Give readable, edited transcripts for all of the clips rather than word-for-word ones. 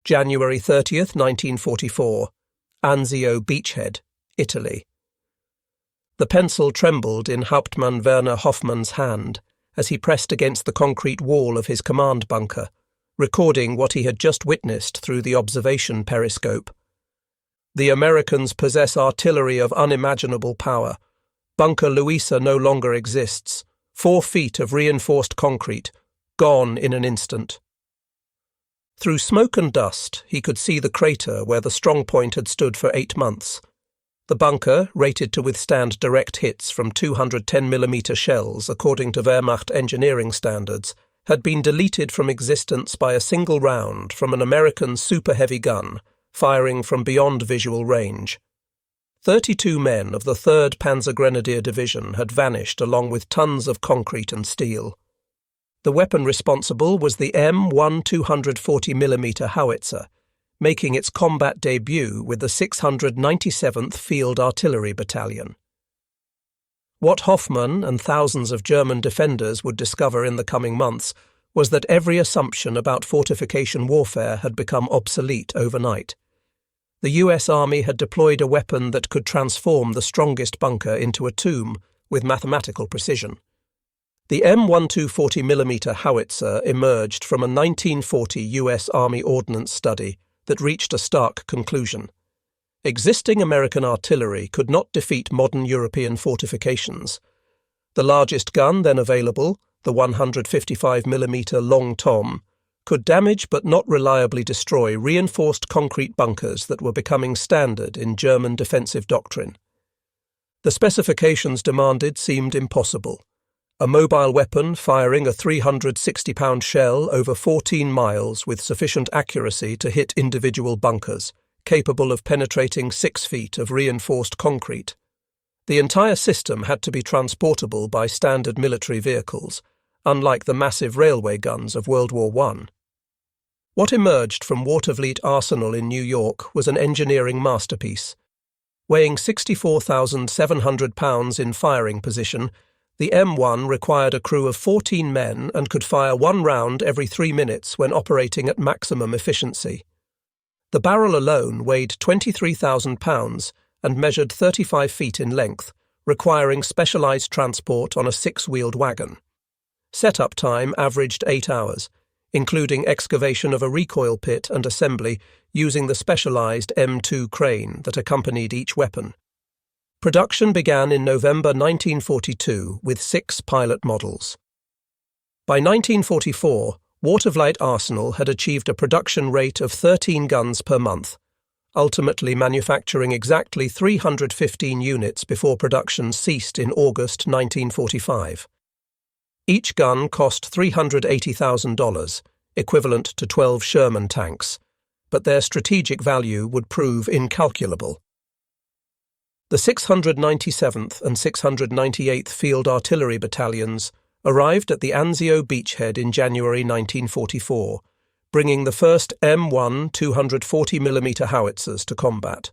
January 30th, 1944, Anzio beachhead, Italy. The pencil trembled in Hauptmann Werner Hoffmann's hand as he pressed against the concrete wall of his command bunker, recording what he had just witnessed through the observation periscope. The Americans possess artillery of unimaginable power. Bunker Louisa no longer exists. 4 feet of reinforced concrete, gone in an instant. Through smoke and dust, he could see the crater where the strongpoint had stood for 8 months. The bunker, rated to withstand direct hits from 210mm shells according to Wehrmacht engineering standards, had been deleted from existence by a single round from an American super-heavy gun, firing from beyond visual range. 32 men of the 3rd Panzergrenadier Division had vanished along with tons of concrete and steel. The weapon responsible was the M1 240mm Howitzer, making its combat debut with the 697th Field Artillery Battalion. What Hoffmann and thousands of German defenders would discover in the coming months was that every assumption about fortification warfare had become obsolete overnight. The US Army had deployed a weapon that could transform the strongest bunker into a tomb with mathematical precision. The M1240mm Howitzer emerged from a 1940 US Army Ordnance study that reached a stark conclusion. Existing American artillery could not defeat modern European fortifications. The largest gun then available, the 155mm Long Tom, could damage but not reliably destroy reinforced concrete bunkers that were becoming standard in German defensive doctrine. The specifications demanded seemed impossible. A mobile weapon firing a 360-pound shell over 14 miles with sufficient accuracy to hit individual bunkers, capable of penetrating 6 feet of reinforced concrete. The entire system had to be transportable by standard military vehicles, unlike the massive railway guns of World War I. What emerged from Watervliet Arsenal in New York was an engineering masterpiece. Weighing 64,700 pounds in firing position, the M1 required a crew of 14 men and could fire 1 round every 3 minutes when operating at maximum efficiency. The barrel alone weighed 23,000 pounds and measured 35 feet in length, requiring specialized transport on a 6-wheeled wagon. Setup time averaged 8 hours, including excavation of a recoil pit and assembly using the specialized M2 crane that accompanied each weapon. Production began in November 1942 with 6 pilot models. By 1944, Watervliet Arsenal had achieved a production rate of 13 guns per month, ultimately manufacturing exactly 315 units before production ceased in August 1945. Each gun cost $380,000, equivalent to 12 Sherman tanks, but their strategic value would prove incalculable. The 697th and 698th Field Artillery Battalions arrived at the Anzio beachhead in January 1944, bringing the first M1 240mm howitzers to combat.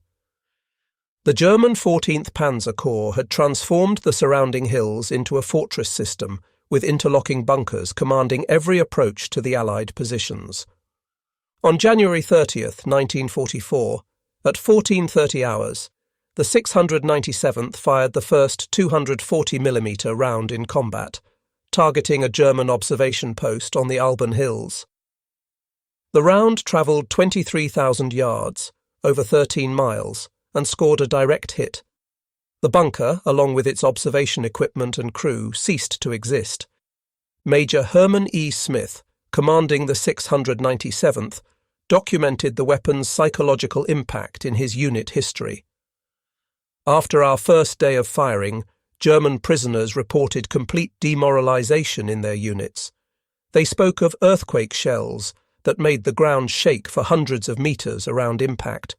The German 14th Panzer Corps had transformed the surrounding hills into a fortress system with interlocking bunkers commanding every approach to the Allied positions. On January 30th, 1944, at 14:30 hours, the 697th fired the first 240mm round in combat, targeting a German observation post on the Alban Hills. The round travelled 23,000 yards, over 13 miles, and scored a direct hit. The bunker, along with its observation equipment and crew, ceased to exist. Major Herman E. Smith, commanding the 697th, documented the weapon's psychological impact in his unit history. After our first day of firing, German prisoners reported complete demoralization in their units. They spoke of earthquake shells that made the ground shake for hundreds of meters around impact.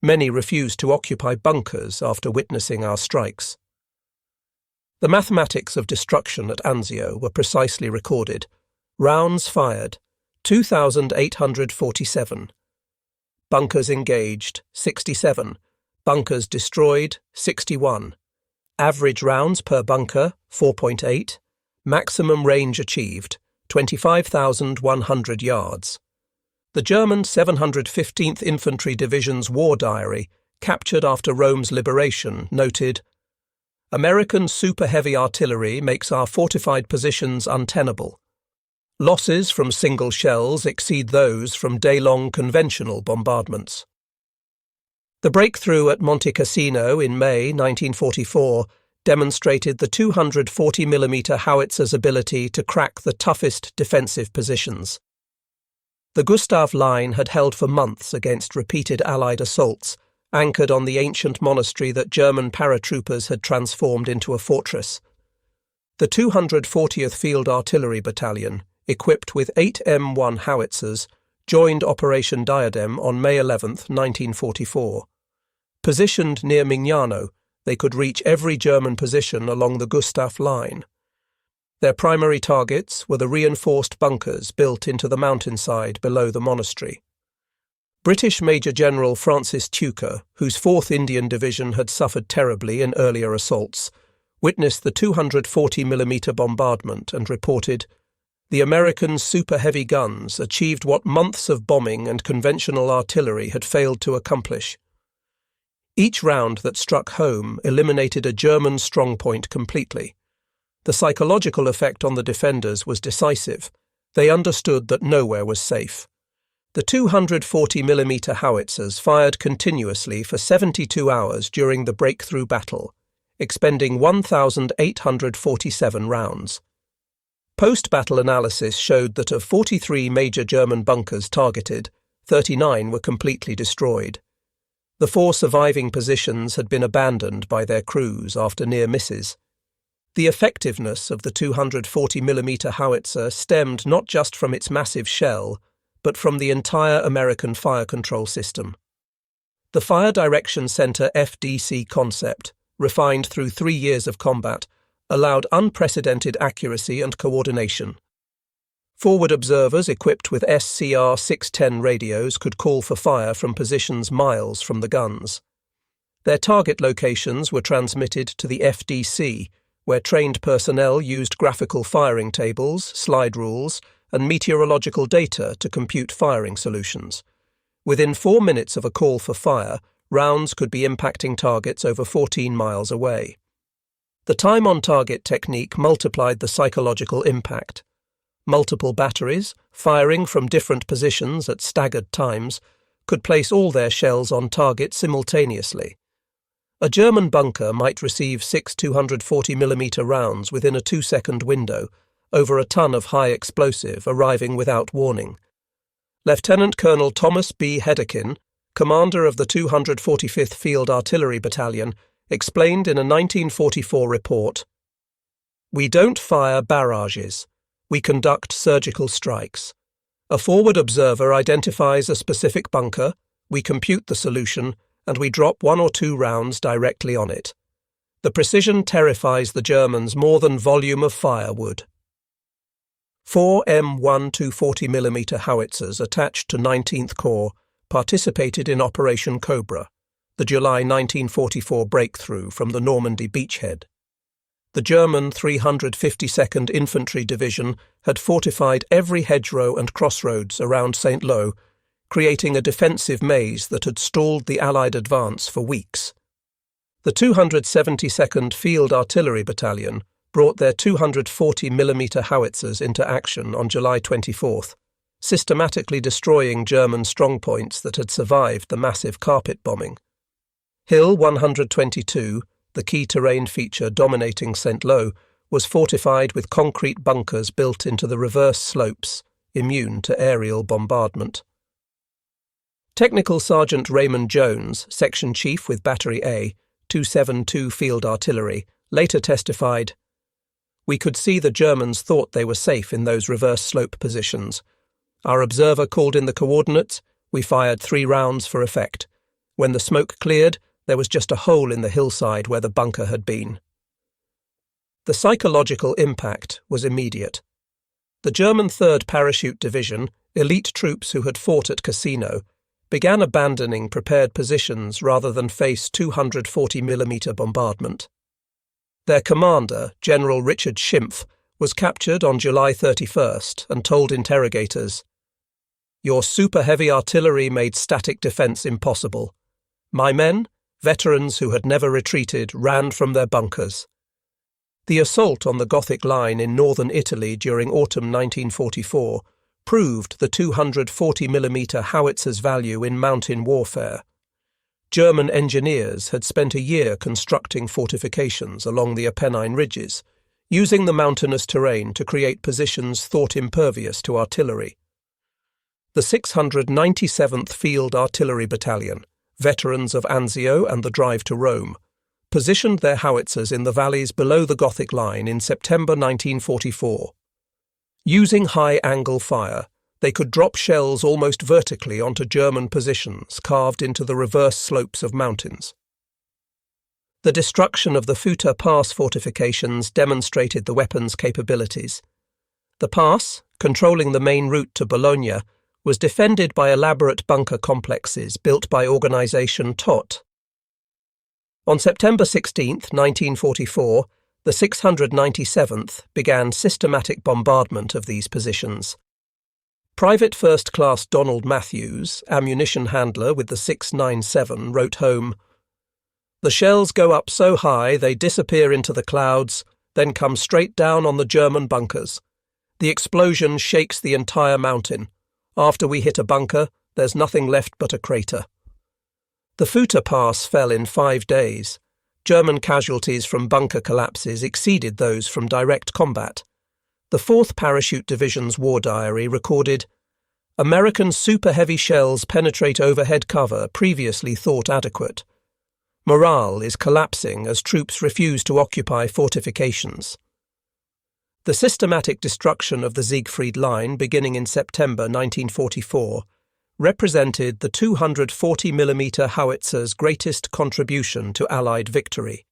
Many refused to occupy bunkers after witnessing our strikes. The mathematics of destruction at Anzio were precisely recorded. Rounds fired, 2,847. Bunkers engaged, 67. Bunkers destroyed, 61. Average rounds per bunker, 4.8. Maximum range achieved, 25,100 yards. The German 715th Infantry Division's war diary, captured after Rome's liberation, noted, "American super-heavy artillery makes our fortified positions untenable. Losses from single shells exceed those from day-long conventional bombardments." The breakthrough at Monte Cassino in May 1944 demonstrated the 240mm Howitzers' ability to crack the toughest defensive positions. The Gustav Line had held for months against repeated Allied assaults, anchored on the ancient monastery that German paratroopers had transformed into a fortress. The 240th Field Artillery Battalion, equipped with 8 M1 howitzers, joined Operation Diadem on May 11, 1944. Positioned near Mignano, they could reach every German position along the Gustav Line. Their primary targets were the reinforced bunkers built into the mountainside below the monastery. British Major General Francis Tucker, whose 4th Indian Division had suffered terribly in earlier assaults, witnessed the 240mm bombardment and reported, "The American super-heavy guns achieved what months of bombing and conventional artillery had failed to accomplish. Each round that struck home eliminated a German strongpoint completely. The psychological effect on the defenders was decisive. They understood that nowhere was safe. The 240mm howitzers fired continuously for 72 hours during the breakthrough battle, expending 1,847 rounds. Post-battle analysis showed that of 43 major German bunkers targeted, 39 were completely destroyed. The 4 surviving positions had been abandoned by their crews after near misses. The effectiveness of the 240mm howitzer stemmed not just from its massive shell, but from the entire American fire control system. The Fire Direction Center FDC concept, refined through 3 years of combat, allowed unprecedented accuracy and coordination. Forward observers equipped with SCR 610 radios could call for fire from positions miles from the guns. Their target locations were transmitted to the FDC, where trained personnel used graphical firing tables, slide rules, and meteorological data to compute firing solutions. Within 4 minutes of a call for fire, rounds could be impacting targets over 14 miles away. The time-on-target technique multiplied the psychological impact. Multiple batteries, firing from different positions at staggered times, could place all their shells on target simultaneously. A German bunker might receive 6 240mm rounds within a 2-second window, over a ton of high explosive arriving without warning. Lieutenant Colonel Thomas B. Hedekin, commander of the 245th Field Artillery Battalion, explained in a 1944 report, "We don't fire barrages. We conduct surgical strikes. A forward observer identifies a specific bunker, we compute the solution, and we drop 1 or 2 rounds directly on it. The precision terrifies the Germans more than volume of fire would." 4 M1 240mm howitzers attached to 19th Corps participated in Operation Cobra, the July 1944 breakthrough from the Normandy beachhead. The German 352nd Infantry Division had fortified every hedgerow and crossroads around St. Lo, creating a defensive maze that had stalled the Allied advance for weeks. The 272nd Field Artillery Battalion brought their 240mm howitzers into action on July 24th, systematically destroying German strongpoints that had survived the massive carpet bombing. Hill 122, the key terrain feature dominating St. Lo, was fortified with concrete bunkers built into the reverse slopes, immune to aerial bombardment. Technical Sergeant Raymond Jones, Section Chief with Battery A, 272 Field Artillery, later testified, "We could see the Germans thought they were safe in those reverse slope positions. Our observer called in the coordinates, we fired 3 rounds for effect. When the smoke cleared, there was just a hole in the hillside where the bunker had been." The psychological impact was immediate. The German 3rd Parachute Division, elite troops who had fought at Cassino, began abandoning prepared positions rather than face 240mm bombardment. Their commander, General Richard Schimpf, was captured on July 31st and told interrogators, Your super-heavy artillery made static defence impossible. My men, veterans who had never retreated, ran from their bunkers. The assault on the Gothic line in northern Italy during autumn 1944 proved the 240mm Howitzers' value in mountain warfare. German engineers had spent a year constructing fortifications along the Apennine ridges, using the mountainous terrain to create positions thought impervious to artillery. The 697th Field Artillery Battalion, veterans of Anzio and the drive to Rome, positioned their howitzers in the valleys below the Gothic line in September 1944. Using high-angle fire, they could drop shells almost vertically onto German positions carved into the reverse slopes of mountains. The destruction of the Futa Pass fortifications demonstrated the weapon's capabilities. The pass, controlling the main route to Bologna, was defended by elaborate bunker complexes built by organisation TOT. On September 16, 1944, the 697th began systematic bombardment of these positions. Private First Class Donald Matthews, ammunition handler with the 697, wrote home, "The shells go up so high they disappear into the clouds, then come straight down on the German bunkers. The explosion shakes the entire mountain. After we hit a bunker, there's nothing left but a crater." The Futa Pass fell in 5 days. German casualties from bunker collapses exceeded those from direct combat. The 4th Parachute Division's war diary recorded, "American super-heavy shells penetrate overhead cover previously thought adequate. Morale is collapsing as troops refuse to occupy fortifications." The systematic destruction of the Siegfried Line beginning in September 1944 represented the 240mm Howitzers' greatest contribution to Allied victory.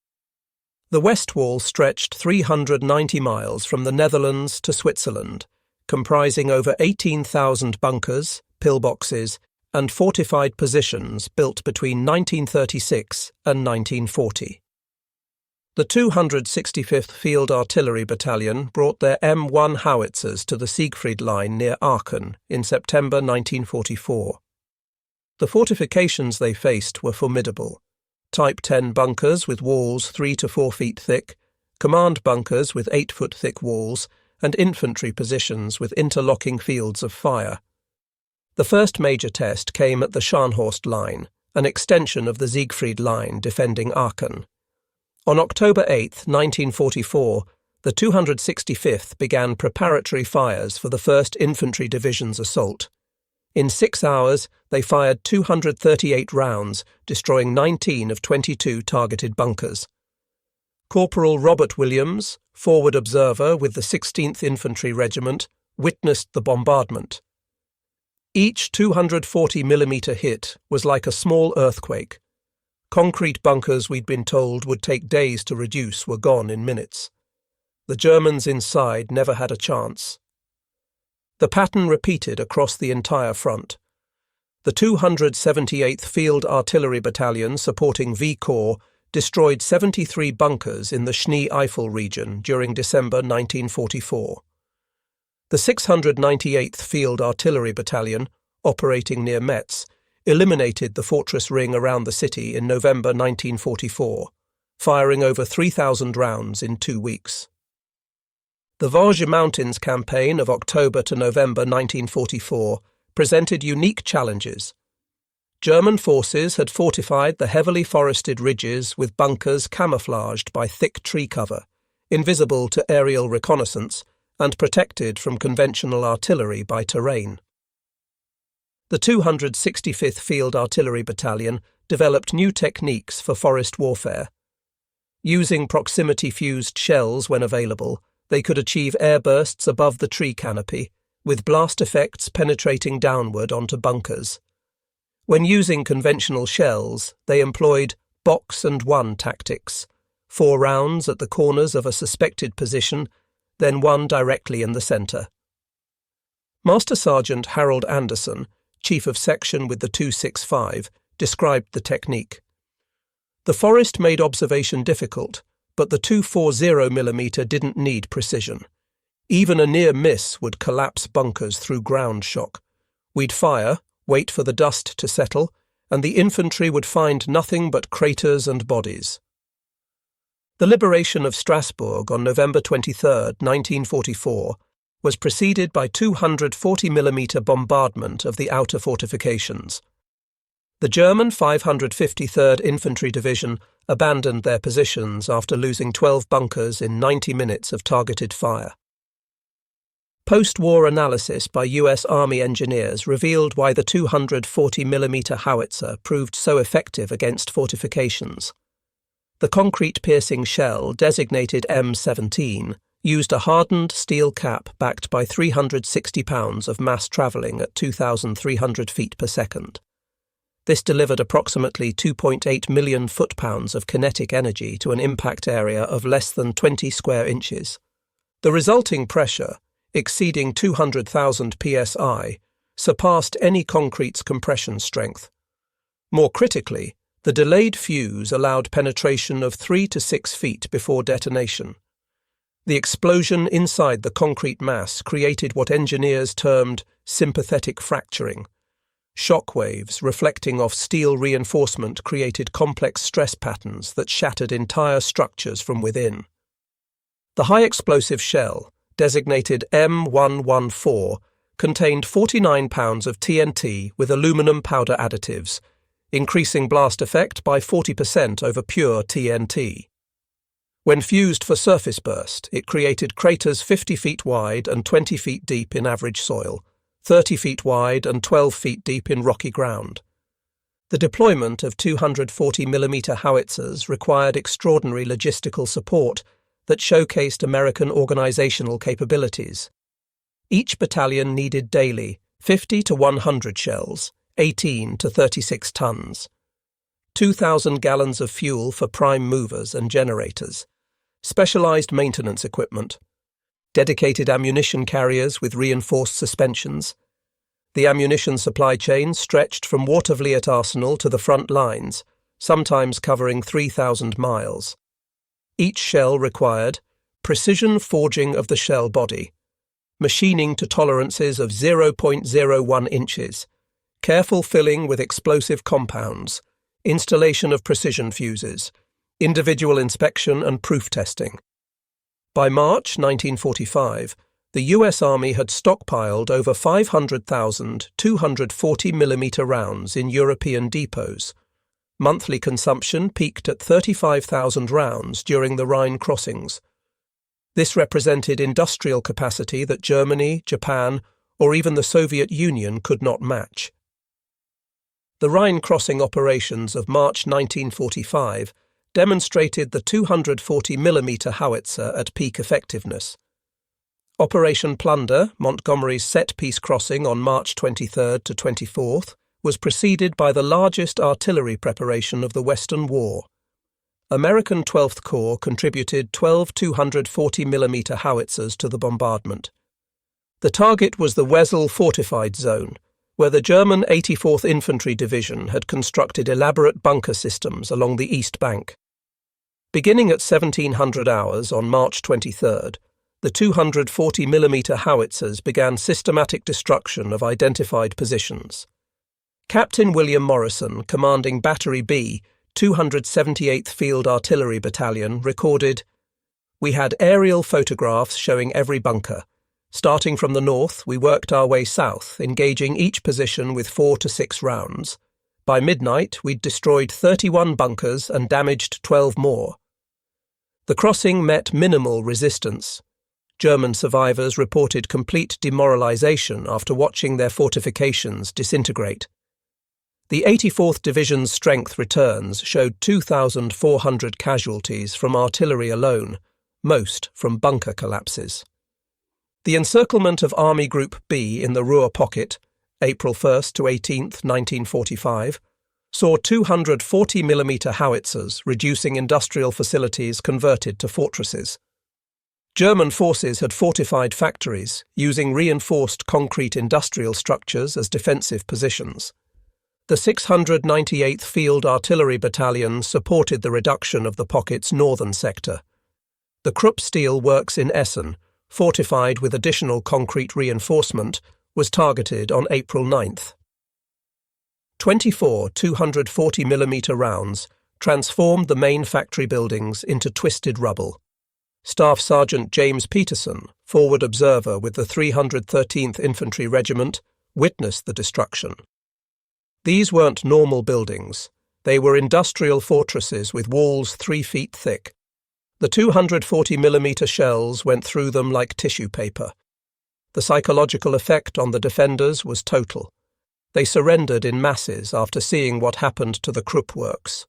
The West Wall stretched 390 miles from the Netherlands to Switzerland, comprising over 18,000 bunkers, pillboxes, and fortified positions built between 1936 and 1940. The 265th Field Artillery Battalion brought their M1 howitzers to the Siegfried Line near Aachen in September 1944. The fortifications they faced were formidable. Type 10 bunkers with walls 3 to 4 feet thick, command bunkers with 8-foot thick walls, and infantry positions with interlocking fields of fire. The first major test came at the Scharnhorst Line, an extension of the Siegfried Line defending Aachen. On October 8, 1944, the 265th began preparatory fires for the 1st Infantry Division's assault. In 6 hours, they fired 238 rounds, destroying 19 of 22 targeted bunkers. Corporal Robert Williams, forward observer with the 16th Infantry Regiment, witnessed the bombardment. Each 240mm hit was like a small earthquake. Concrete bunkers we'd been told would take days to reduce were gone in minutes. The Germans inside never had a chance. The pattern repeated across the entire front. The 278th Field Artillery Battalion supporting V Corps destroyed 73 bunkers in the Schnee-Eifel region during December 1944. The 698th Field Artillery Battalion, operating near Metz, eliminated the fortress ring around the city in November 1944, firing over 3,000 rounds in 2 weeks. The Vosges Mountains campaign of October to November 1944 presented unique challenges. German forces had fortified the heavily forested ridges with bunkers camouflaged by thick tree cover, invisible to aerial reconnaissance, and protected from conventional artillery by terrain. The 265th Field Artillery Battalion developed new techniques for forest warfare. Using proximity-fused shells when available, they could achieve airbursts above the tree canopy, with blast effects penetrating downward onto bunkers. When using conventional shells, they employed box and one tactics, 4 rounds at the corners of a suspected position, then 1 directly in the centre. Master Sergeant Harold Anderson, Chief of Section with the 265, described the technique. The forest made observation difficult, but the 240mm didn't need precision. Even a near miss would collapse bunkers through ground shock. We'd fire, wait for the dust to settle, and the infantry would find nothing but craters and bodies. The liberation of Strasbourg on November 23, 1944, was preceded by 240mm bombardment of the outer fortifications. The German 553rd Infantry Division abandoned their positions after losing 12 bunkers in 90 minutes of targeted fire. Post-war analysis by US Army engineers revealed why the 240mm howitzer proved so effective against fortifications. The concrete-piercing shell, designated M17, used a hardened steel cap backed by 360 pounds of mass travelling at 2,300 feet per second. This delivered approximately 2.8 million foot-pounds of kinetic energy to an impact area of less than 20 square inches. The resulting pressure, exceeding 200,000 psi, surpassed any concrete's compression strength. More critically, the delayed fuse allowed penetration of 3 to 6 feet before detonation. The explosion inside the concrete mass created what engineers termed sympathetic fracturing. Shock waves reflecting off steel reinforcement created complex stress patterns that shattered entire structures from within. The high-explosive shell, designated M114, contained 49 pounds of TNT with aluminum powder additives, increasing blast effect by 40% over pure TNT. When fused for surface burst, it created craters 50 feet wide and 20 feet deep in average soil, 30 feet wide and 12 feet deep in rocky ground. The deployment of 240mm howitzers required extraordinary logistical support that showcased American organizational capabilities. Each battalion needed daily 50 to 100 shells, 18 to 36 tons, 2,000 gallons of fuel for prime movers and generators, specialized maintenance equipment, dedicated ammunition carriers with reinforced suspensions. The ammunition supply chain stretched from Watervliet Arsenal to the front lines, sometimes covering 3,000 miles. Each shell required precision forging of the shell body, machining to tolerances of 0.01 inches, careful filling with explosive compounds, installation of precision fuses, individual inspection and proof testing. By March 1945, the US Army had stockpiled over 500,000 240mm rounds in European depots. Monthly consumption peaked at 35,000 rounds during the Rhine crossings. This represented industrial capacity that Germany, Japan, or even the Soviet Union could not match. The Rhine crossing operations of March 1945 demonstrated the 240mm howitzer at peak effectiveness. Operation Plunder, Montgomery's set-piece crossing on March 23rd to 24th, was preceded by the largest artillery preparation of the Western War. American 12th Corps contributed 12 240mm howitzers to the bombardment. The target was the Wesel fortified zone, where the German 84th Infantry Division had constructed elaborate bunker systems along the east bank. Beginning at 1700 hours on March 23rd, the 240mm howitzers began systematic destruction of identified positions. Captain William Morrison, commanding Battery B, 278th Field Artillery Battalion, recorded, "We had aerial photographs showing every bunker. Starting from the north, we worked our way south, engaging each position with 4 to 6 rounds. By midnight, we'd destroyed 31 bunkers and damaged 12 more. The crossing met minimal resistance. German survivors reported complete demoralization after watching their fortifications disintegrate. The 84th Division's strength returns showed 2,400 casualties from artillery alone, most from bunker collapses. The encirclement of Army Group B in the Ruhr Pocket, April 1st to 18th, 1945, saw 240mm howitzers reducing industrial facilities converted to fortresses. German forces had fortified factories, using reinforced concrete industrial structures as defensive positions. The 698th Field Artillery Battalion supported the reduction of the pocket's northern sector. The Krupp Steel Works in Essen, fortified with additional concrete reinforcement, was targeted on April 9th. 24 240mm rounds transformed the main factory buildings into twisted rubble. Staff Sergeant James Peterson, forward observer with the 313th Infantry Regiment, witnessed the destruction. These weren't normal buildings. They were industrial fortresses with walls 3 feet thick. The 240mm shells went through them like tissue paper. The psychological effect on the defenders was total. They surrendered in masses after seeing what happened to the Krupp works.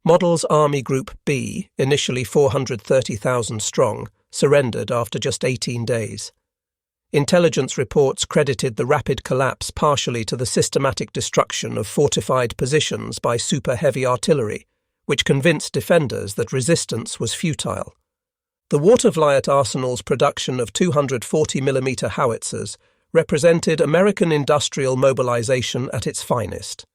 Model's Army Group B, initially 430,000 strong, surrendered after just 18 days. Intelligence reports credited the rapid collapse partially to the systematic destruction of fortified positions by super-heavy artillery, which convinced defenders that resistance was futile. The Watervliet Arsenal's production of 240mm howitzers represented American industrial mobilization at its finest.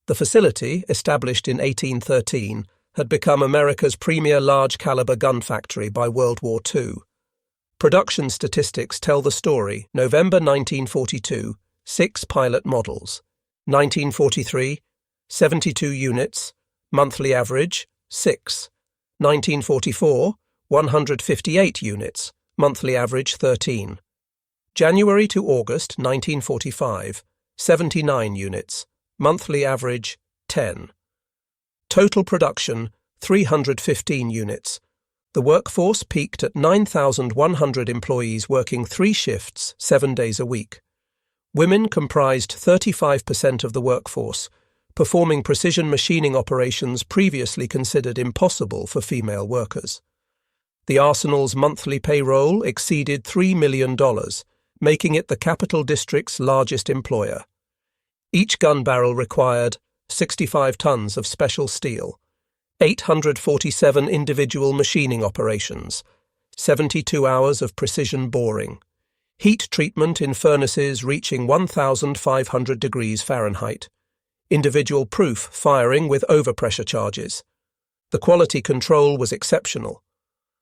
The facility, established in 1813, had become America's premier large-caliber gun factory by World War II. Production statistics tell the story. November 1942, 6 pilot models. 1943, 72 units, monthly average, 6. 1944, 158 units, monthly average 13. January to August 1945, 79 units, monthly average 10. Total production 315 units. The workforce peaked at 9,100 employees working 3 shifts, 7 days a week. Women comprised 35% of the workforce, performing precision machining operations previously considered impossible for female workers. The Arsenal's monthly payroll exceeded $3 million, making it the Capital District's largest employer. Each gun barrel required 65 tons of special steel, 847 individual machining operations, 72 hours of precision boring, heat treatment in furnaces reaching 1,500 degrees Fahrenheit, individual proof firing with overpressure charges. The quality control was exceptional.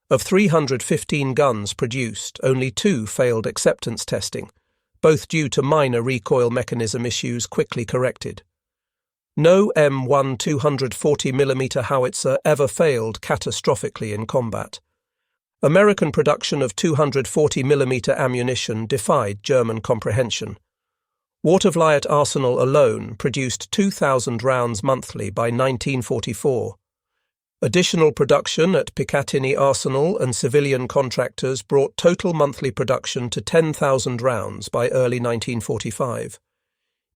Of 315 guns produced, only 2 failed acceptance testing, both due to minor recoil mechanism issues quickly corrected. No M1 240mm howitzer ever failed catastrophically in combat. American production of 240mm ammunition defied German comprehension. Watervliet Arsenal alone produced 2,000 rounds monthly by 1944. Additional production at Picatinny Arsenal and civilian contractors brought total monthly production to 10,000 rounds by early 1945.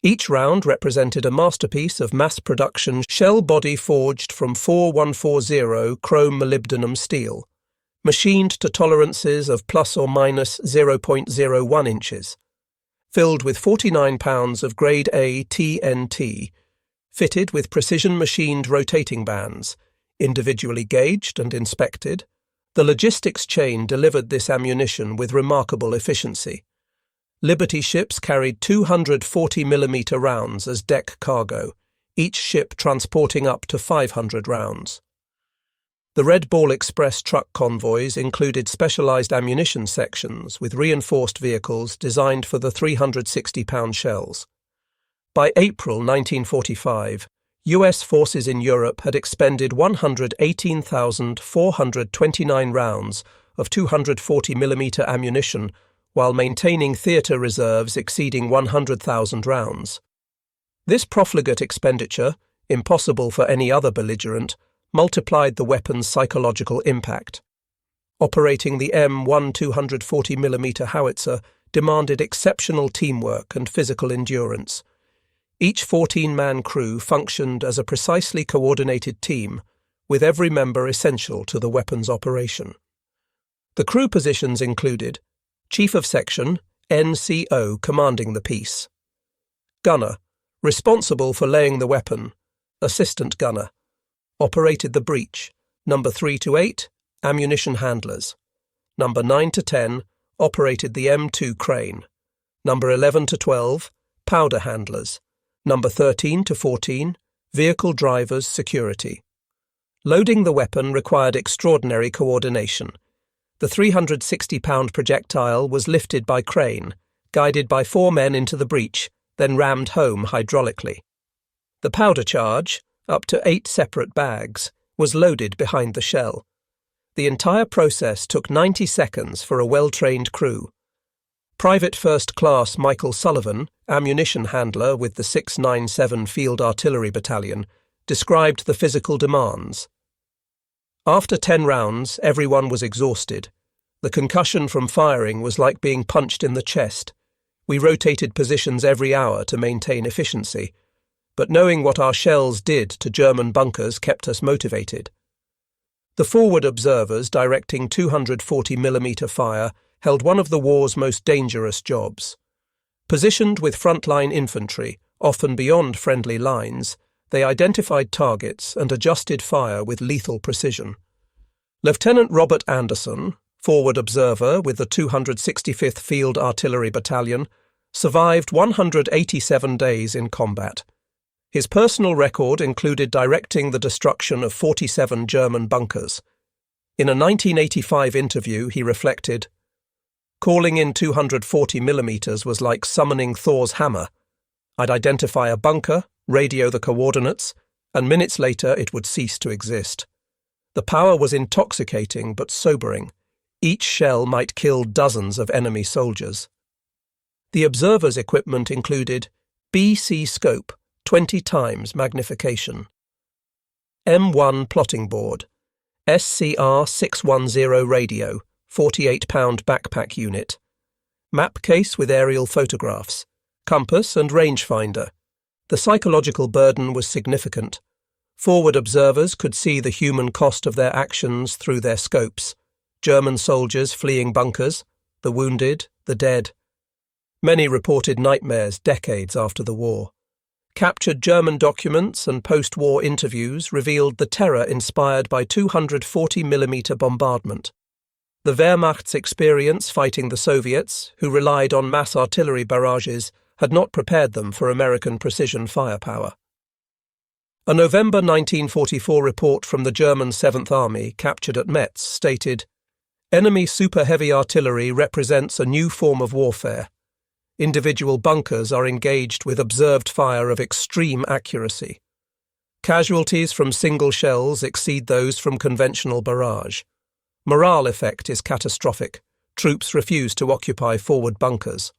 Each round represented a masterpiece of mass production shell body forged from 4140 chrome molybdenum steel, machined to tolerances of plus or minus 0.01 inches, filled with 49 pounds of grade A TNT, fitted with precision machined rotating bands, individually gauged and inspected. The logistics chain delivered this ammunition with remarkable efficiency. Liberty ships carried 240mm rounds as deck cargo, each ship transporting up to 500 rounds. The Red Ball Express truck convoys included specialized ammunition sections with reinforced vehicles designed for the 360-pound shells. By April 1945, US forces in Europe had expended 118,429 rounds of 240mm ammunition while maintaining theatre reserves exceeding 100,000 rounds. This profligate expenditure, impossible for any other belligerent, multiplied the weapon's psychological impact. Operating the M1 240mm howitzer demanded exceptional teamwork and physical endurance. Each 14-man crew functioned as a precisely coordinated team, with every member essential to the weapon's operation. The crew positions included Chief of Section, NCO commanding the piece. Gunner, responsible for laying the weapon, Assistant Gunner. Operated the breech, number 3 to 8, ammunition handlers. Number 9 to 10, operated the M2 crane. Number 11 to 12, powder handlers. Number 13 to 14, vehicle drivers security. Loading the weapon required extraordinary coordination. The 360-pound projectile was lifted by crane, guided by 4 men into the breach, then rammed home hydraulically. The powder charge, up to 8 separate bags, was loaded behind the shell. The entire process took 90 seconds for a well-trained crew. Private First Class Michael Sullivan, ammunition handler with the 697 Field Artillery Battalion, described the physical demands. After 10 rounds, everyone was exhausted. The concussion from firing was like being punched in the chest. We rotated positions every hour to maintain efficiency, but knowing what our shells did to German bunkers kept us motivated. The forward observers directing 240mm fire held one of the war's most dangerous jobs. Positioned with frontline infantry, often beyond friendly lines, they identified targets and adjusted fire with lethal precision. Lieutenant Robert Anderson, forward observer with the 265th Field Artillery Battalion, survived 187 days in combat. His personal record included directing the destruction of 47 German bunkers. In a 1985 interview, he reflected, "Calling in 240mm was like summoning Thor's hammer. I'd identify a bunker, radio the coordinates, and minutes later it would cease to exist. The power was intoxicating but sobering. Each shell might kill dozens of enemy soldiers." The observer's equipment included BC scope, 20 times magnification, M1 plotting board, SCR 610 radio, 48-pound backpack unit, map case with aerial photographs, compass and rangefinder. The psychological burden was significant. Forward observers could see the human cost of their actions through their scopes. German soldiers fleeing bunkers, the wounded, the dead. Many reported nightmares decades after the war. Captured German documents and post-war interviews revealed the terror inspired by 240mm bombardment. The Wehrmacht's experience fighting the Soviets, who relied on mass artillery barrages, had not prepared them for American precision firepower. A November 1944 report from the German 7th Army, captured at Metz, stated, "Enemy super-heavy artillery represents a new form of warfare. Individual bunkers are engaged with observed fire of extreme accuracy. Casualties from single shells exceed those from conventional barrage. Morale effect is catastrophic. Troops refuse to occupy forward bunkers."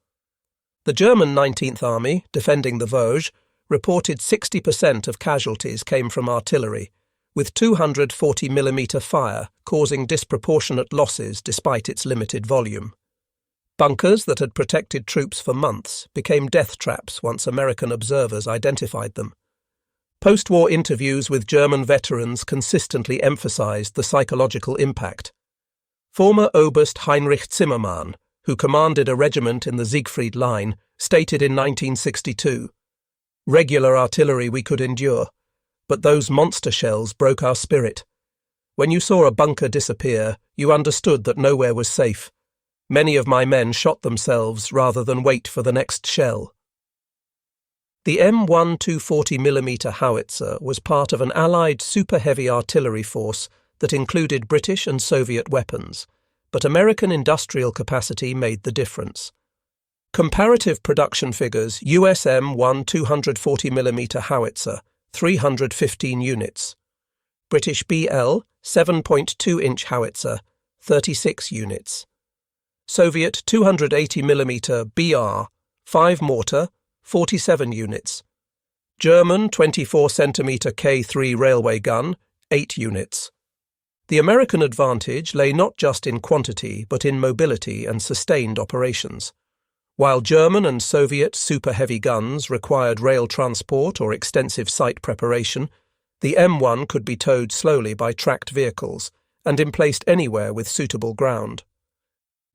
The German 19th Army, defending the Vosges, reported 60% of casualties came from artillery, with 240mm fire causing disproportionate losses despite its limited volume. Bunkers that had protected troops for months became death traps once American observers identified them. Post-war interviews with German veterans consistently emphasized the psychological impact. Former Oberst Heinrich Zimmermann, who commanded a regiment in the Siegfried Line, stated in 1962, "Regular artillery we could endure, but those monster shells broke our spirit. When you saw a bunker disappear, you understood that nowhere was safe. Many of my men shot themselves rather than wait for the next shell." The M1 240mm howitzer was part of an Allied super-heavy artillery force that included British and Soviet weapons, but American industrial capacity made the difference. Comparative production figures: US M1 240mm howitzer, 315 units. British BL 7.2-inch howitzer, 36 units. Soviet 280mm BR, 5 mortar, 47 units. German 24cm K3 railway gun, 8 units. The American advantage lay not just in quantity but in mobility and sustained operations. While German and Soviet super-heavy guns required rail transport or extensive site preparation, the M1 could be towed slowly by tracked vehicles and emplaced anywhere with suitable ground.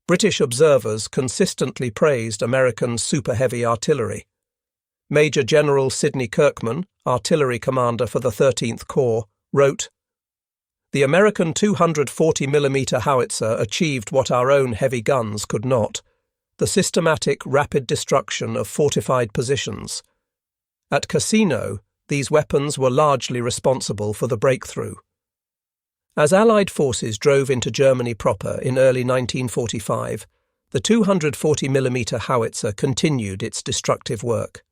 British observers consistently praised American super-heavy artillery. Major General Sidney Kirkman, artillery commander for the 13th Corps, wrote, "The American 240mm howitzer achieved what our own heavy guns could not: the systematic, rapid destruction of fortified positions. At Cassino, these weapons were largely responsible for the breakthrough." As Allied forces drove into Germany proper in early 1945, the 240mm howitzer continued its destructive work.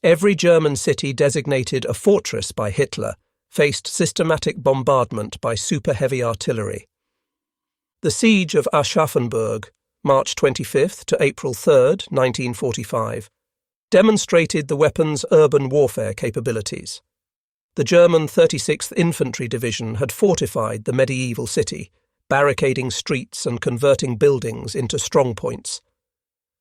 Every German city designated a fortress by Hitler faced systematic bombardment by super-heavy artillery. The siege of Aschaffenburg, March 25 to April 3, 1945, demonstrated the weapon's urban warfare capabilities. The German 36th Infantry Division had fortified the medieval city, barricading streets and converting buildings into strongpoints.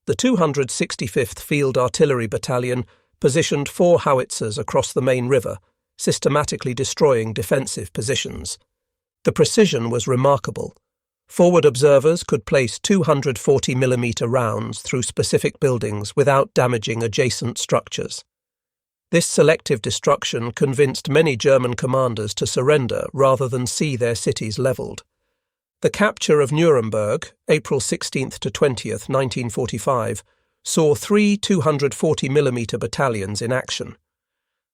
The 265th Field Artillery Battalion positioned 4 howitzers across the main river, systematically destroying defensive positions. The precision was remarkable. Forward observers could place 240mm rounds through specific buildings without damaging adjacent structures. This selective destruction convinced many German commanders to surrender rather than see their cities levelled. The capture of Nuremberg, April 16 to 20, 1945, saw 3 240mm battalions in action.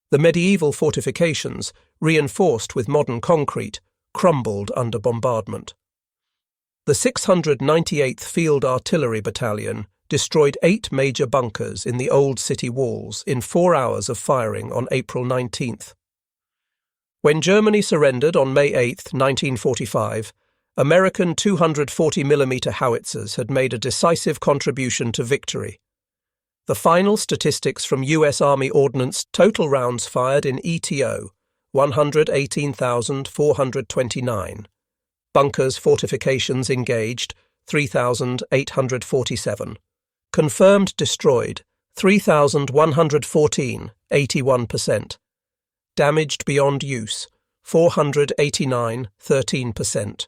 The medieval fortifications, reinforced with modern concrete, crumbled under bombardment. The 698th Field Artillery Battalion destroyed 8 major bunkers in the old city walls in 4 hours of firing on April 19th. When Germany surrendered on May 8, 1945, American 240mm howitzers had made a decisive contribution to victory. The final statistics from U.S. Army Ordnance total rounds fired in ETO, 118,429. Bunkers, fortifications engaged, 3,847. Confirmed destroyed, 3,114, 81%. Damaged beyond use, 489, 13%.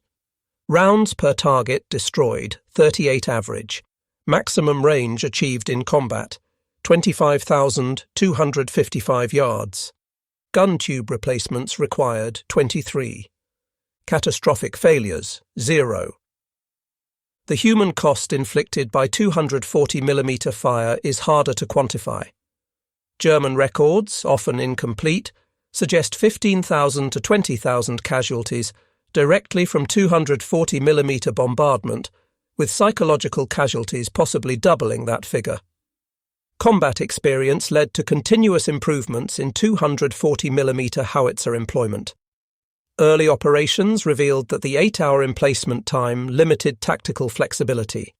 Rounds per target destroyed, 38 average. Maximum range achieved in combat, 25,255 yards. Gun tube replacements required, 23. Catastrophic failures, 0. The human cost inflicted by 240mm fire is harder to quantify. German records, often incomplete, suggest 15,000 to 20,000 casualties directly from 240mm bombardment, with psychological casualties possibly doubling that figure. Combat experience led to continuous improvements in 240mm howitzer employment. Early operations revealed that the 8-hour emplacement time limited tactical flexibility.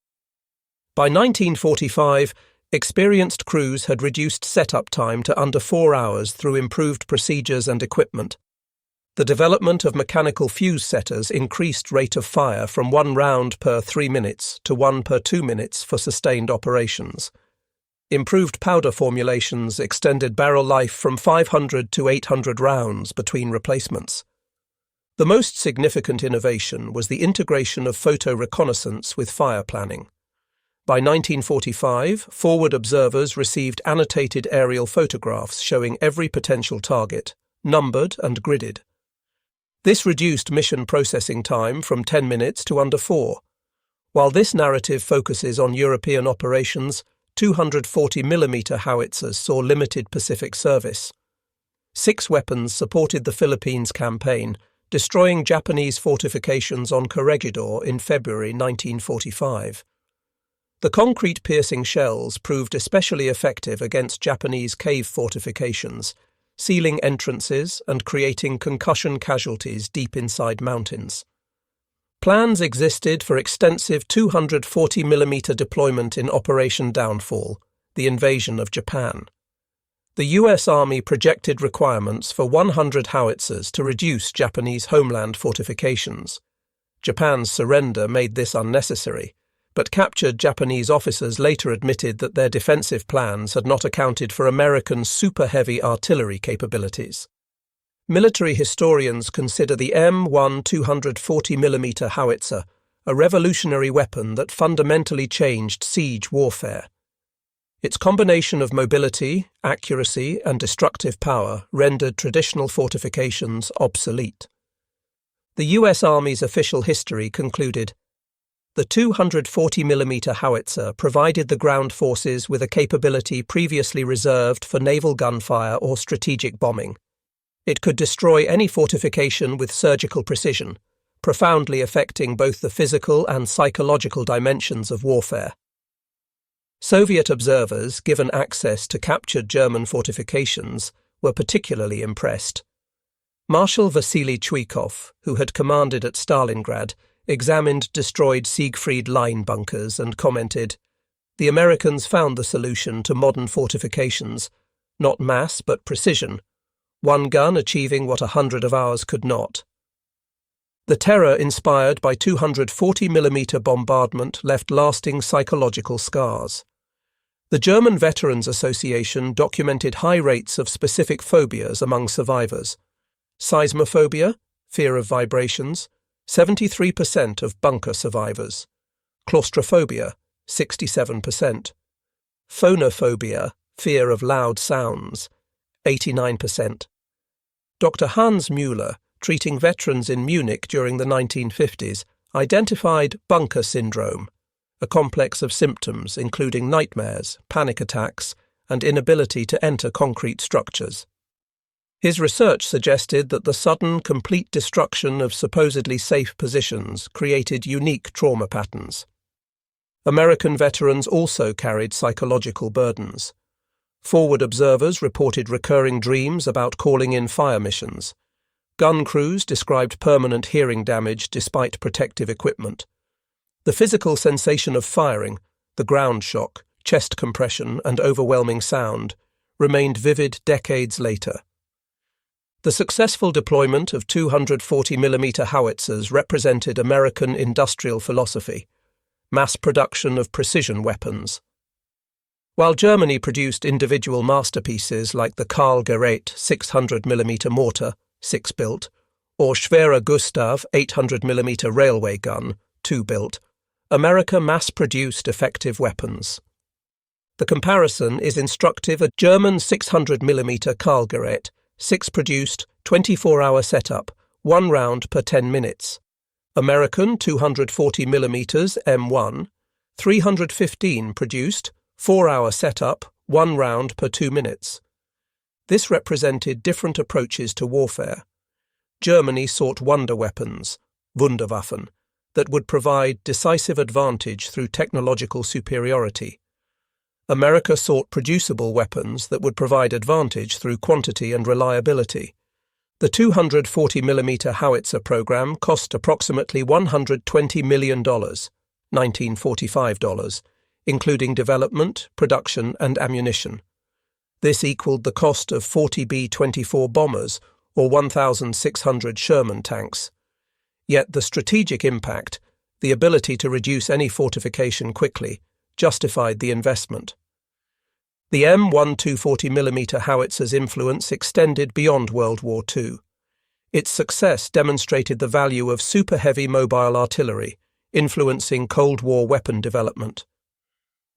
By 1945, experienced crews had reduced setup time to under 4 hours through improved procedures and equipment. The development of mechanical fuse setters increased rate of fire from 1 round per 3 minutes to 1 per 2 minutes for sustained operations. Improved powder formulations extended barrel life from 500 to 800 rounds between replacements. The most significant innovation was the integration of photo reconnaissance with fire planning. By 1945, forward observers received annotated aerial photographs showing every potential target, numbered and gridded. This reduced mission processing time from 10 minutes to under 4. While this narrative focuses on European operations, 240mm howitzers saw limited Pacific service. 6 weapons supported the Philippines campaign, destroying Japanese fortifications on Corregidor in February 1945. The concrete-piercing shells proved especially effective against Japanese cave fortifications, sealing entrances and creating concussion casualties deep inside mountains. Plans existed for extensive 240mm deployment in Operation Downfall, the invasion of Japan. The U.S. Army projected requirements for 100 howitzers to reduce Japanese homeland fortifications. Japan's surrender made this unnecessary, but captured Japanese officers later admitted that their defensive plans had not accounted for American super-heavy artillery capabilities. Military historians consider the M1 240mm howitzer a revolutionary weapon that fundamentally changed siege warfare. Its combination of mobility, accuracy, and destructive power rendered traditional fortifications obsolete. The U.S. Army's official history concluded, "The 240mm howitzer provided the ground forces with a capability previously reserved for naval gunfire or strategic bombing. It could destroy any fortification with surgical precision, profoundly affecting both the physical and psychological dimensions of warfare. Soviet observers, given access to captured German fortifications, were particularly impressed. Marshal Vasily Chuikov, who had commanded at Stalingrad, examined destroyed Siegfried Line bunkers and commented, "The Americans found the solution to modern fortifications, not mass but precision, one gun achieving what 100 of ours could not." The terror inspired by 240mm bombardment left lasting psychological scars. The German Veterans Association documented high rates of specific phobias among survivors. Seismophobia, fear of vibrations, 73% of bunker survivors. Claustrophobia, 67%. Phonophobia, fear of loud sounds, 89%. Dr. Hans Müller, treating veterans in Munich during the 1950s, identified bunker syndrome, a complex of symptoms including nightmares, panic attacks, and inability to enter concrete structures. His research suggested that the sudden, complete destruction of supposedly safe positions created unique trauma patterns. American veterans also carried psychological burdens. Forward observers reported recurring dreams about calling in fire missions. Gun crews described permanent hearing damage despite protective equipment. The physical sensation of firing, the ground shock, chest compression, and overwhelming sound remained vivid decades later. The successful deployment of 240mm howitzers represented American industrial philosophy, mass production of precision weapons. While Germany produced individual masterpieces like the Karl Gerät 600mm mortar, 6-built, or Schwerer Gustav 800mm railway gun, 2-built, America mass-produced effective weapons. The comparison is instructive. A German 600mm Karl Gerät, 6 produced, 24-hour setup, 1 round per 10 minutes. American 240mm M1, 315 produced, 4-hour setup, 1 round per 2 minutes. This represented different approaches to warfare. Germany sought wonder weapons, Wunderwaffen, that would provide decisive advantage through technological superiority. America sought producible weapons that would provide advantage through quantity and reliability. The 240mm howitzer program cost approximately $120 million, $1945, including development, production, and ammunition. This equaled the cost of 40 B-24 bombers or 1,600 Sherman tanks. Yet the strategic impact, the ability to reduce any fortification quickly, justified the investment. The M1 240mm howitzer's influence extended beyond World War II. Its success demonstrated the value of super-heavy mobile artillery, influencing Cold War weapon development.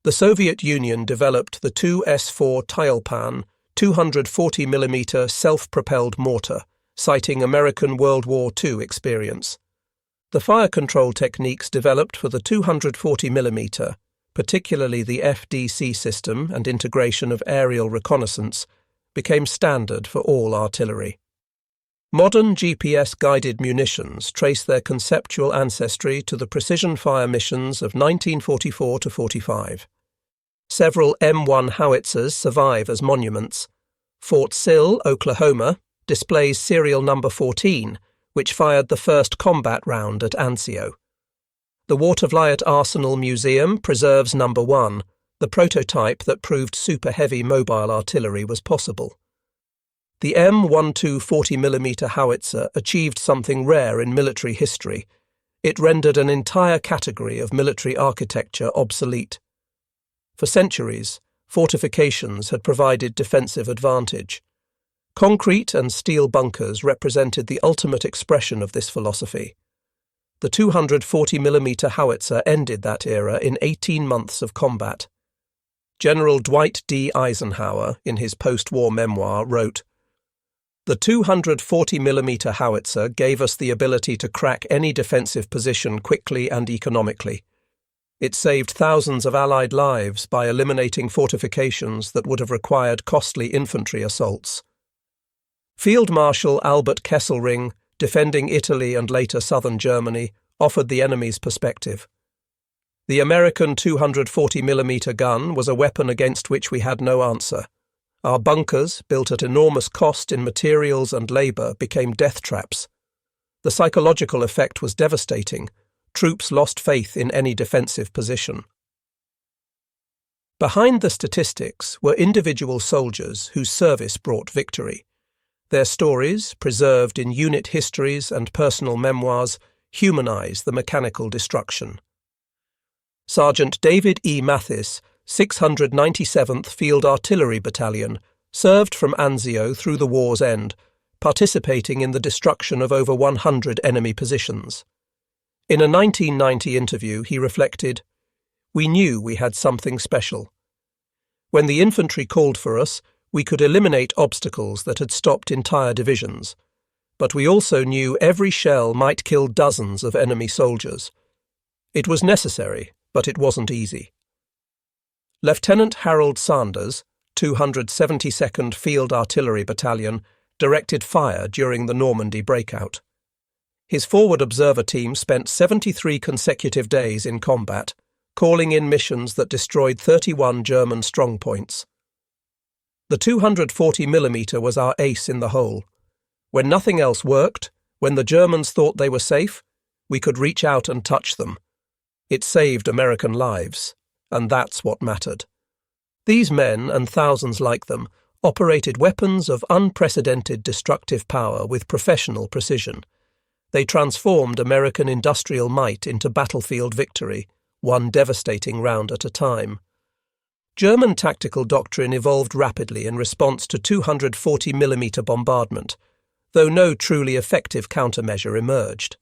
The Soviet Union developed the 2S4 Tilepan 240mm self-propelled mortar, citing American World War II experience. The fire control techniques developed for the 240mm, particularly the FDC system and integration of aerial reconnaissance, became standard for all artillery. Modern GPS-guided munitions trace their conceptual ancestry to the precision fire missions of 1944 to 45. Several M1 howitzers survive as monuments. Fort Sill, Oklahoma, displays serial number 14, which fired the first combat round at Anzio. The Watervliet Arsenal Museum preserves number 1, the prototype that proved super-heavy mobile artillery was possible. The M1240mm howitzer achieved something rare in military history. It rendered an entire category of military architecture obsolete. For centuries, fortifications had provided defensive advantage. Concrete and steel bunkers represented the ultimate expression of this philosophy. The 240mm howitzer ended that era in 18 months of combat. General Dwight D. Eisenhower, in his post-war memoir, wrote, "The 240mm howitzer gave us the ability to crack any defensive position quickly and economically. It saved thousands of Allied lives by eliminating fortifications that would have required costly infantry assaults." Field Marshal Albert Kesselring, defending Italy and later southern Germany, offered the enemy's perspective. The American 240mm gun was a weapon against which we had no answer. Our bunkers, built at enormous cost in materials and labour, became death traps. The psychological effect was devastating. Troops lost faith in any defensive position. Behind the statistics were individual soldiers whose service brought victory. Their stories, preserved in unit histories and personal memoirs, humanize the mechanical destruction. Sergeant David E. Mathis, 697th Field Artillery Battalion, served from Anzio through the war's end, participating in the destruction of over 100 enemy positions. In a 1990 interview, he reflected, "We knew we had something special. When the infantry called for us, we could eliminate obstacles that had stopped entire divisions. But we also knew every shell might kill dozens of enemy soldiers. It was necessary, but it wasn't easy." Lieutenant Harold Sanders, 272nd Field Artillery Battalion, directed fire during the Normandy breakout. His forward observer team spent 73 consecutive days in combat, calling in missions that destroyed 31 German strongpoints. The 240mm was our ace in the hole. When nothing else worked, when the Germans thought they were safe, we could reach out and touch them. It saved American lives, and that's what mattered. These men, and thousands like them, operated weapons of unprecedented destructive power with professional precision. They transformed American industrial might into battlefield victory, one devastating round at a time. German tactical doctrine evolved rapidly in response to 240mm bombardment, though no truly effective countermeasure emerged.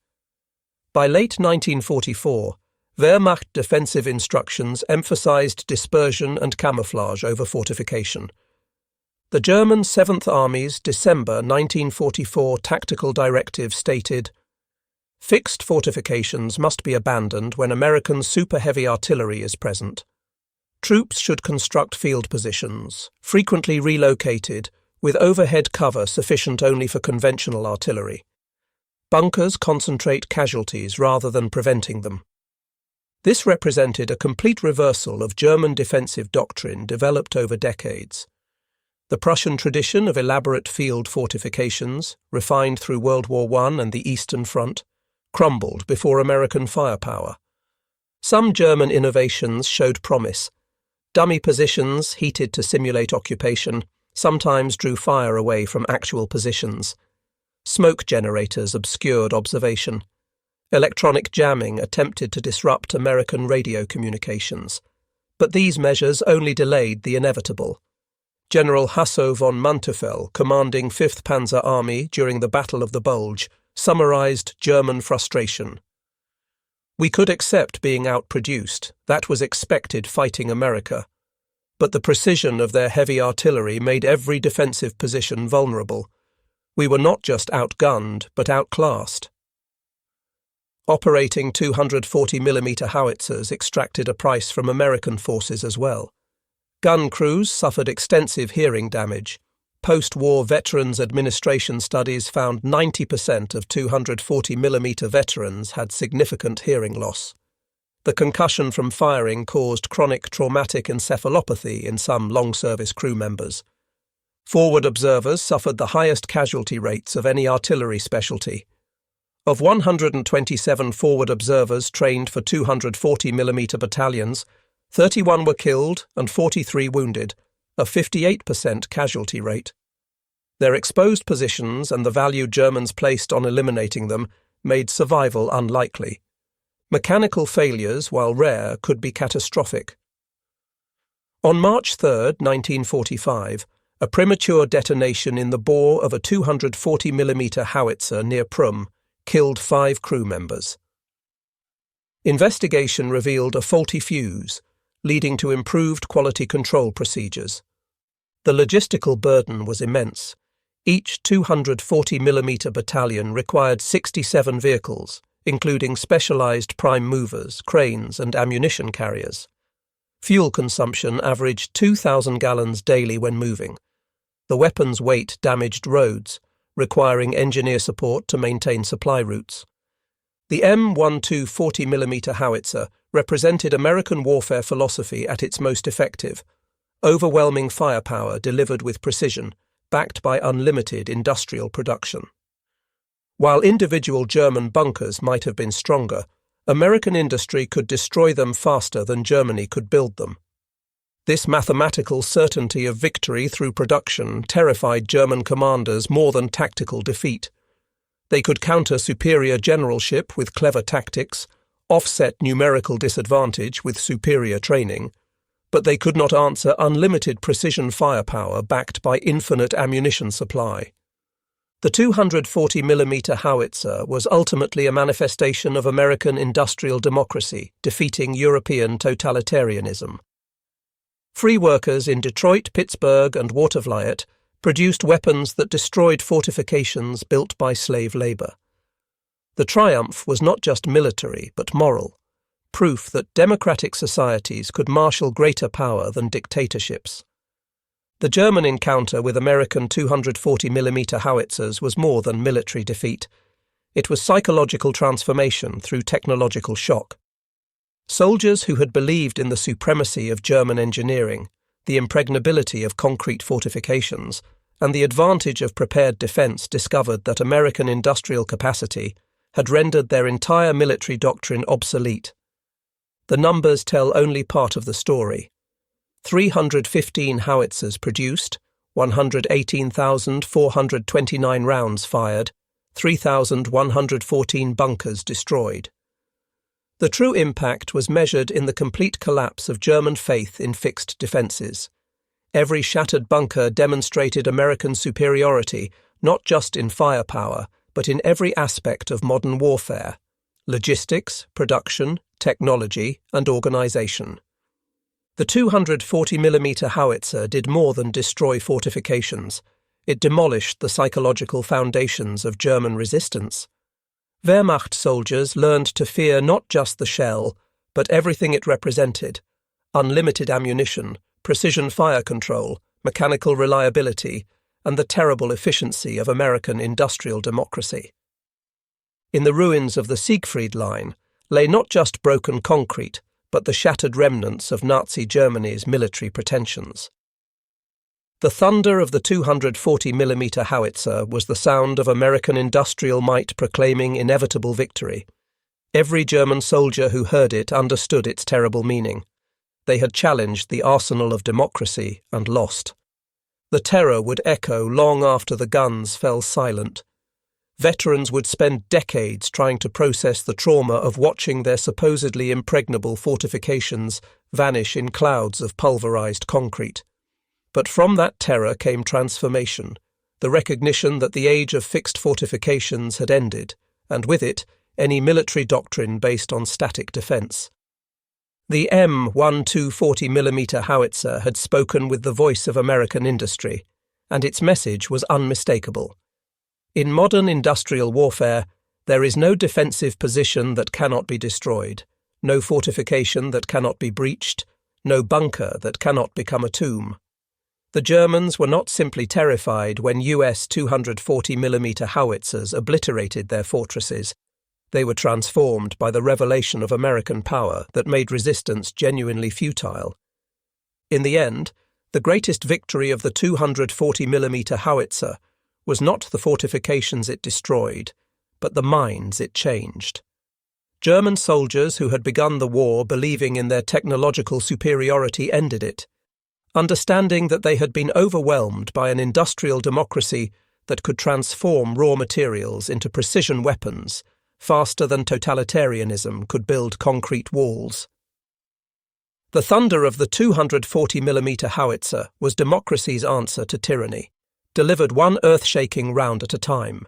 By late 1944, Wehrmacht defensive instructions emphasized dispersion and camouflage over fortification. The German 7th Army's December 1944 tactical directive stated, "Fixed fortifications must be abandoned when American super-heavy artillery is present. Troops should construct field positions, frequently relocated, with overhead cover sufficient only for conventional artillery. Bunkers concentrate casualties rather than preventing them." This represented a complete reversal of German defensive doctrine developed over decades. The Prussian tradition of elaborate field fortifications, refined through World War I and the Eastern Front, crumbled before American firepower. Some German innovations showed promise. Dummy positions, heated to simulate occupation, sometimes drew fire away from actual positions. Smoke generators obscured observation. Electronic jamming attempted to disrupt American radio communications. But these measures only delayed the inevitable. General Hasso von Manteuffel, commanding 5th Panzer Army during the Battle of the Bulge, summarized German frustration. "We could accept being outproduced, that was expected fighting America. But the precision of their heavy artillery made every defensive position vulnerable. We were not just outgunned, but outclassed." Operating 240mm howitzers extracted a price from American forces as well. Gun crews suffered extensive hearing damage. Post-war Veterans Administration studies found 90% of 240mm veterans had significant hearing loss. The concussion from firing caused chronic traumatic encephalopathy in some long-service crew members. Forward observers suffered the highest casualty rates of any artillery specialty. Of 127 forward observers trained for 240mm battalions, 31 were killed and 43 wounded, a 58% casualty rate. Their exposed positions and the value Germans placed on eliminating them made survival unlikely. Mechanical failures, while rare, could be catastrophic. On March 3, 1945, a premature detonation in the bore of a 240mm howitzer near Prüm killed 5 crew members. Investigation revealed a faulty fuse, leading to improved quality control procedures. The logistical burden was immense. Each 240mm battalion required 67 vehicles, including specialized prime movers, cranes, and ammunition carriers. Fuel consumption averaged 2,000 gallons daily when moving. The weapon's weight damaged roads, requiring engineer support to maintain supply routes. The M1240mm howitzer represented American warfare philosophy at its most effective: overwhelming firepower delivered with precision, backed by unlimited industrial production. While individual German bunkers might have been stronger, American industry could destroy them faster than Germany could build them. This mathematical certainty of victory through production terrified German commanders more than tactical defeat. They could counter superior generalship with clever tactics, offset numerical disadvantage with superior training, but they could not answer unlimited precision firepower backed by infinite ammunition supply. The 240mm howitzer was ultimately a manifestation of American industrial democracy defeating European totalitarianism. Free workers in Detroit, Pittsburgh, and Watervliet produced weapons that destroyed fortifications built by slave labor. The triumph was not just military but moral, proof that democratic societies could marshal greater power than dictatorships. The German encounter with American 240mm howitzers was more than military defeat. It was psychological transformation through technological shock. Soldiers who had believed in the supremacy of German engineering, the impregnability of concrete fortifications, and the advantage of prepared defense discovered that American industrial capacity had rendered their entire military doctrine obsolete. The numbers tell only part of the story. 315 howitzers produced, 118,429 rounds fired, 3,114 bunkers destroyed. The true impact was measured in the complete collapse of German faith in fixed defences. Every shattered bunker demonstrated American superiority not just in firepower, but in every aspect of modern warfare: logistics, production, technology, and organisation. The 240mm howitzer did more than destroy fortifications. It demolished the psychological foundations of German resistance. Wehrmacht soldiers learned to fear not just the shell, but everything it represented: unlimited ammunition, precision fire control, mechanical reliability, and the terrible efficiency of American industrial democracy. In the ruins of the Siegfried Line lay not just broken concrete, but the shattered remnants of Nazi Germany's military pretensions. The thunder of the 240mm howitzer was the sound of American industrial might proclaiming inevitable victory. Every German soldier who heard it understood its terrible meaning. They had challenged the arsenal of democracy and lost. The terror would echo long after the guns fell silent. Veterans would spend decades trying to process the trauma of watching their supposedly impregnable fortifications vanish in clouds of pulverized concrete. But from that terror came transformation, the recognition that the age of fixed fortifications had ended, and with it, any military doctrine based on static defense. The M1240mm howitzer had spoken with the voice of American industry, and its message was unmistakable. In modern industrial warfare, there is no defensive position that cannot be destroyed, no fortification that cannot be breached, no bunker that cannot become a tomb. The Germans were not simply terrified when US 240mm howitzers obliterated their fortresses. They were transformed by the revelation of American power that made resistance genuinely futile. In the end, the greatest victory of the 240mm howitzer was not the fortifications it destroyed, but the minds it changed. German soldiers who had begun the war believing in their technological superiority ended it, understanding that they had been overwhelmed by an industrial democracy that could transform raw materials into precision weapons, faster than totalitarianism could build concrete walls. The thunder of the 240mm howitzer was democracy's answer to tyranny, delivered one earth-shaking round at a time.